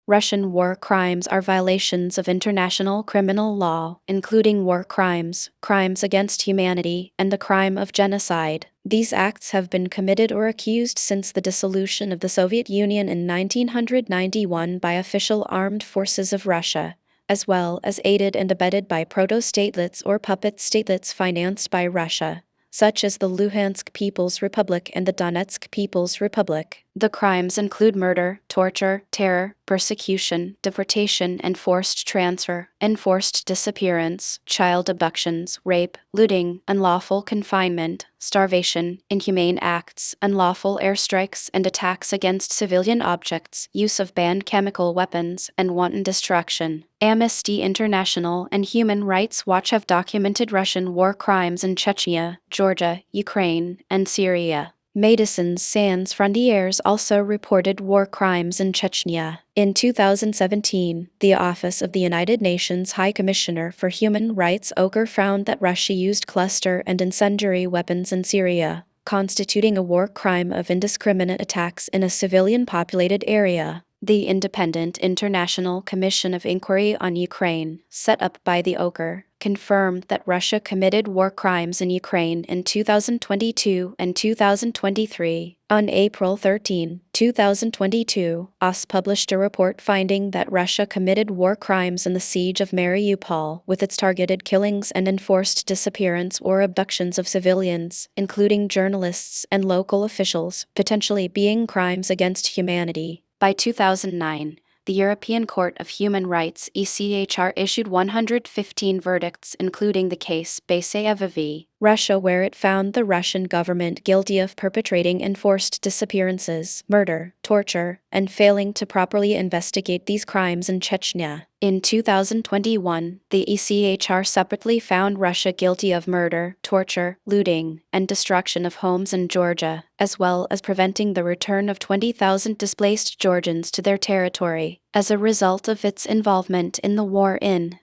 Russian war crimes are violations of international criminal law, including war crimes, crimes against humanity, and the crime of genocide. These acts have been committed or accused since the dissolution of the Soviet Union in 1991 by official armed forces of Russia, as well as aided and abetted by proto-statelets or puppet statelets financed by Russia, such as the Luhansk People's Republic and the Donetsk People's Republic. The crimes include murder, torture, terror, persecution, deportation and forced transfer, enforced disappearance, child abductions, rape, looting, unlawful confinement, starvation, inhumane acts, unlawful airstrikes and attacks against civilian objects, use of banned chemical weapons, and wanton destruction. Amnesty International and Human Rights Watch have documented Russian war crimes in Chechnya, Georgia, Ukraine, and Syria. Médecins Sans Frontières also reported war crimes in Chechnya. In 2017, the Office of the United Nations High Commissioner for Human Rights (OCHR) found that Russia used cluster and incendiary weapons in Syria, constituting a war crime of indiscriminate attacks in a civilian-populated area. The Independent International Commission of Inquiry on Ukraine, set up by the OCHR, confirmed that Russia committed war crimes in Ukraine in 2022 and 2023. On April 13, 2022, OSCE published a report finding that Russia committed war crimes in the siege of Mariupol with its targeted killings and enforced disappearance or abductions of civilians, including journalists and local officials, potentially being crimes against humanity. By 2009, the European Court of Human Rights (ECHR) issued 115 verdicts, including the case Basaeva v. Russia, where it found the Russian government guilty of perpetrating enforced disappearances, murder, torture, and failing to properly investigate these crimes in Chechnya. In 2021, the ECHR separately found Russia guilty of murder, torture, looting, and destruction of homes in Georgia, as well as preventing the return of 20,000 displaced Georgians to their territory, as a result of its involvement in the war in